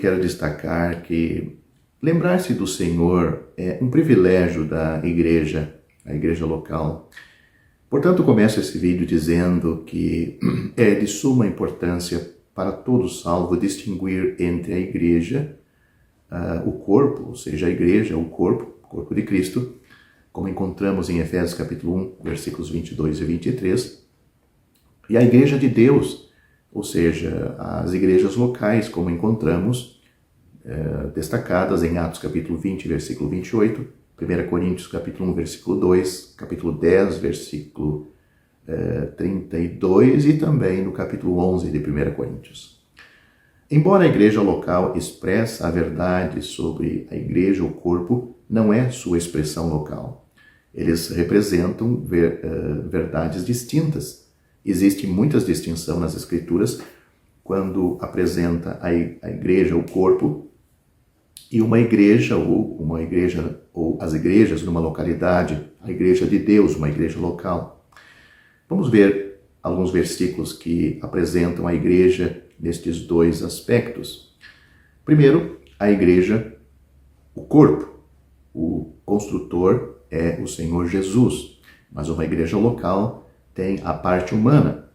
quero destacar que lembrar-se do Senhor é um privilégio da igreja, a igreja local. Portanto, começo esse vídeo dizendo que é de suma importância para todo salvo distinguir entre a igreja, o corpo, ou seja, a igreja, o corpo de Cristo, como encontramos em Efésios capítulo 1, versículos 22 e 23, e a igreja de Deus, ou seja, as igrejas locais, como encontramos destacadas em Atos capítulo 20, versículo 28, 1 Coríntios capítulo 1, versículo 2, capítulo 10, versículo 32 e também no capítulo 11 de 1 Coríntios. Embora a igreja local expressa a verdade sobre a igreja, o corpo, não é sua expressão local. Eles representam verdades distintas. Existe muita distinção nas escrituras quando apresenta a igreja, o corpo, e uma igreja ou as igrejas numa localidade, a igreja de Deus, uma igreja local. Vamos ver alguns versículos que apresentam a igreja nestes dois aspectos. Primeiro, a igreja, o corpo. O construtor é o Senhor Jesus, mas uma igreja local tem a parte humana.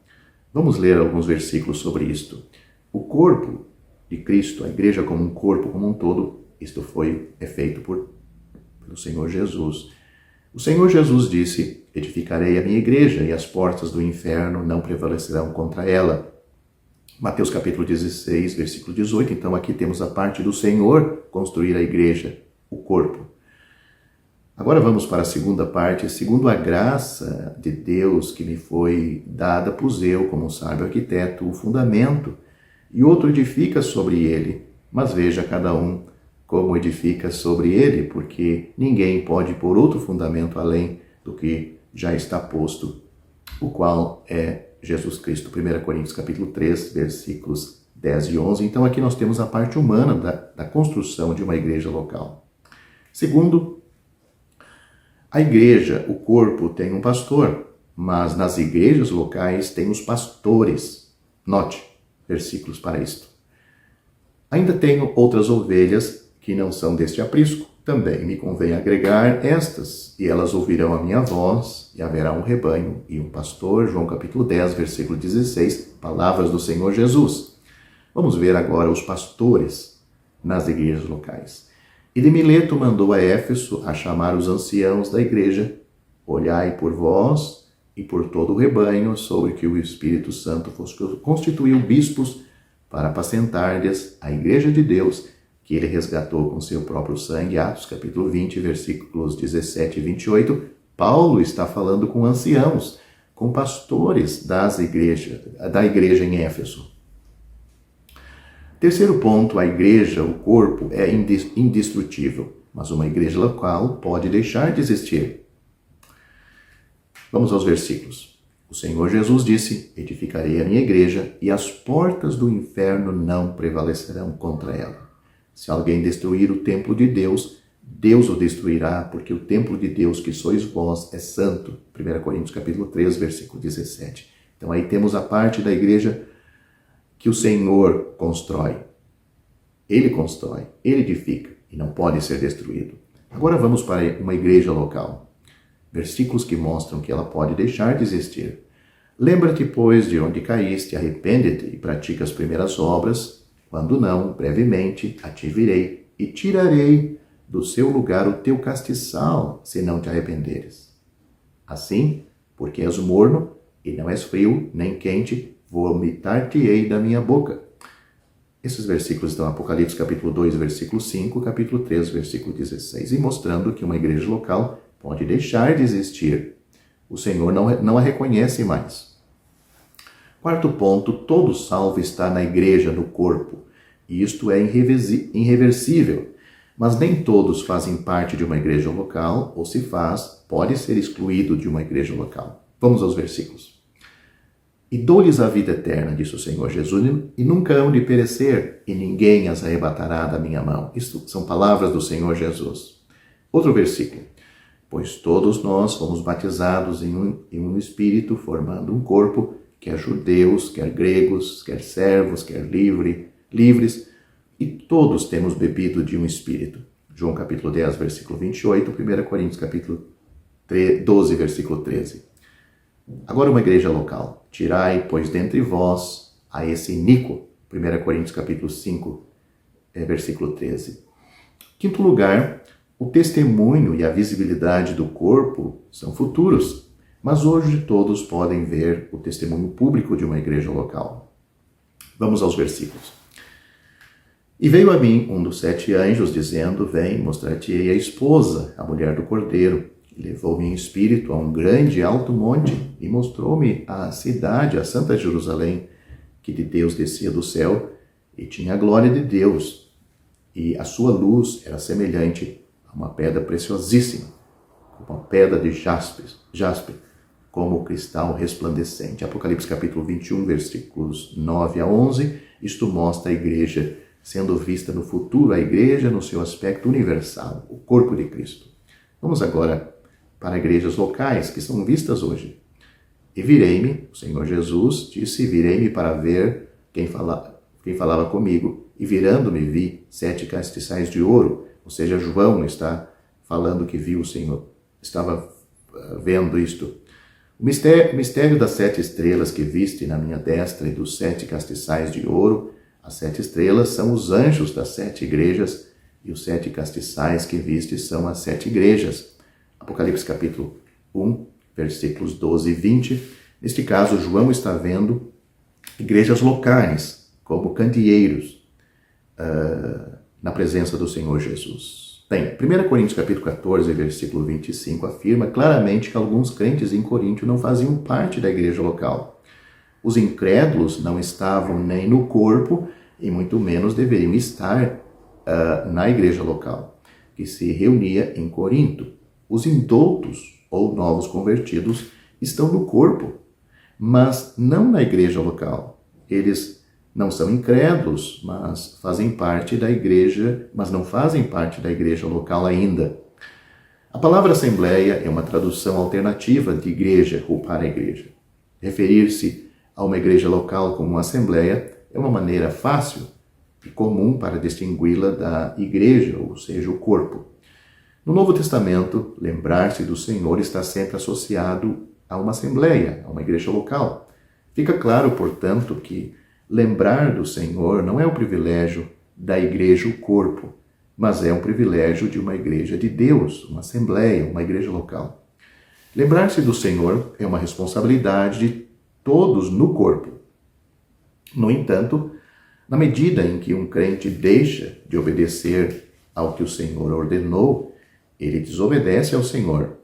Vamos ler alguns versículos sobre isto. O corpo de Cristo, a igreja como um corpo, como um todo, isto é feito pelo Senhor Jesus. O Senhor Jesus disse: edificarei a minha igreja e as portas do inferno não prevalecerão contra ela. Mateus capítulo 16, versículo 18. Então aqui temos a parte do Senhor construir a igreja, o corpo. Agora vamos para a segunda parte. Segundo a graça de Deus que me foi dada, pus eu, como um sábio arquiteto, o fundamento, e outro edifica sobre ele. Mas veja cada um como edifica sobre ele, porque ninguém pode pôr outro fundamento além do que já está posto, o qual é Jesus Cristo. 1 Coríntios capítulo 3, versículos 10 e 11. Então aqui nós temos a parte humana da construção de uma igreja local. Segundo, a igreja, o corpo, tem um pastor, mas nas igrejas locais tem os pastores. Note, versículos para isto. Ainda tenho outras ovelhas que não são deste aprisco, também me convém agregar estas, e elas ouvirão a minha voz, e haverá um rebanho e um pastor. João capítulo 10, versículo 16, palavras do Senhor Jesus. Vamos ver agora os pastores nas igrejas locais. E de Mileto mandou a Éfeso a chamar os anciãos da igreja: olhai por vós e por todo o rebanho, sobre que o Espírito Santo constituiu bispos para apacentar-lhes a igreja de Deus, que ele resgatou com seu próprio sangue. Atos capítulo 20, versículos 17 e 28. Paulo está falando com anciãos, com pastores da igreja em Éfeso. Terceiro ponto, a igreja, o corpo, é indestrutível, mas uma igreja local pode deixar de existir. Vamos aos versículos. O Senhor Jesus disse: edificarei a minha igreja e as portas do inferno não prevalecerão contra ela. Se alguém destruir o templo de Deus, Deus o destruirá, porque o templo de Deus que sois vós é santo. 1 Coríntios capítulo 3, versículo 17. Então aí temos a parte da igreja que o Senhor constrói. Ele constrói, ele edifica e não pode ser destruído. Agora vamos para uma igreja local. Versículos que mostram que ela pode deixar de existir. Lembra-te, pois, de onde caíste, arrepende-te e pratica as primeiras obras. Quando não, brevemente a te virei e tirarei do seu lugar o teu castiçal, se não te arrependeres. Assim, porque és morno e não és frio nem quente, vomitar-te-ei da minha boca. Esses versículos estão em Apocalipse capítulo 2, versículo 5, capítulo 3, versículo 16, e mostrando que uma igreja local pode deixar de existir. O Senhor não a reconhece mais. Quarto ponto, todo salvo está na igreja, no corpo, e isto é irreversível, mas nem todos fazem parte de uma igreja local, ou se faz, pode ser excluído de uma igreja local. Vamos aos versículos. E dou-lhes a vida eterna, disse o Senhor Jesus, e nunca hão de perecer, e ninguém as arrebatará da minha mão. Isto são palavras do Senhor Jesus. Outro versículo. Pois todos nós fomos batizados em um Espírito, formando um corpo, quer judeus, quer gregos, quer servos, quer livres, e todos temos bebido de um espírito. João capítulo 10, versículo 28, 1 Coríntios capítulo 12, versículo 13. Agora uma igreja local. Tirai, pois, dentre vós a esse iníquo. 1 Coríntios capítulo 5, versículo 13. Quinto lugar, o testemunho e a visibilidade do corpo são futuros, mas hoje todos podem ver o testemunho público de uma igreja local. Vamos aos versículos. E veio a mim um dos 7 anjos, dizendo, vem, mostrar-te-ei a esposa, a mulher do cordeiro. E levou-me em espírito a um grande e alto monte, e mostrou-me a cidade, a santa Jerusalém, que de Deus descia do céu, e tinha a glória de Deus. E a sua luz era semelhante a uma pedra preciosíssima, uma pedra de jaspe, como cristal resplandecente. Apocalipse capítulo 21, versículos 9 a 11. Isto mostra a igreja sendo vista no futuro, a igreja no seu aspecto universal, o corpo de Cristo. Vamos agora para igrejas locais que são vistas hoje. E virei-me, o Senhor Jesus disse, virei-me para ver quem falava comigo. E virando-me vi 7 castiçais de ouro, ou seja, João está falando que viu o Senhor, estava vendo isto. O mistério das 7 estrelas que viste na minha destra e dos 7 castiçais de ouro, as 7 estrelas são os anjos das 7 igrejas e os 7 castiçais que viste são as 7 igrejas. Apocalipse capítulo 1, versículos 12 e 20. Neste caso, João está vendo igrejas locais, como candeeiros, na presença do Senhor Jesus. Bem, 1 Coríntios capítulo 14, versículo 25, afirma claramente que alguns crentes em Coríntio não faziam parte da igreja local. Os incrédulos não estavam nem no corpo e muito menos deveriam estar na igreja local, que se reunia em Corinto. Os indoutos ou novos convertidos estão no corpo, mas não na igreja local. Eles não são incrédulos, mas fazem parte da igreja, mas não fazem parte da igreja local ainda. A palavra assembleia é uma tradução alternativa de igreja ou para a igreja. Referir-se a uma igreja local como uma assembleia é uma maneira fácil e comum para distingui-la da igreja, ou seja, o corpo. No Novo Testamento, lembrar-se do Senhor está sempre associado a uma assembleia, a uma igreja local. Fica claro, portanto, que lembrar do Senhor não é o privilégio da igreja, o corpo, mas é um privilégio de uma igreja de Deus, uma assembleia, uma igreja local. Lembrar-se do Senhor é uma responsabilidade de todos no corpo. No entanto, na medida em que um crente deixa de obedecer ao que o Senhor ordenou, ele desobedece ao Senhor.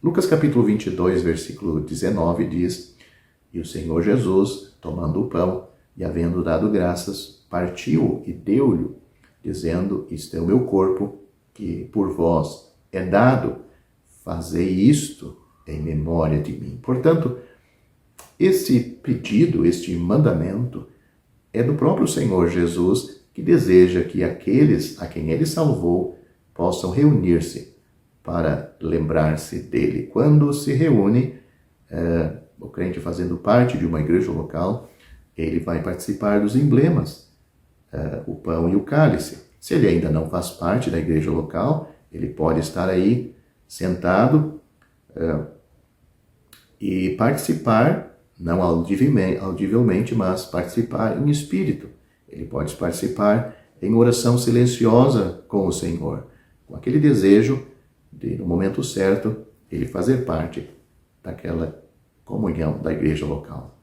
Lucas capítulo 22, versículo 19 diz, e o Senhor Jesus, tomando o pão e havendo dado graças, partiu e deu-lhe, dizendo, isto é o meu corpo, que por vós é dado, fazei isto em memória de mim. Portanto, este pedido, este mandamento, é do próprio Senhor Jesus, que deseja que aqueles a quem ele salvou possam reunir-se para lembrar-se dele. Quando se reúne, o crente fazendo parte de uma igreja local, ele vai participar dos emblemas, o pão e o cálice. Se ele ainda não faz parte da igreja local, ele pode estar aí sentado e participar, não audivelmente, mas participar em espírito. Ele pode participar em oração silenciosa com o Senhor, com aquele desejo de, no momento certo, ele fazer parte daquela comunhão da igreja local.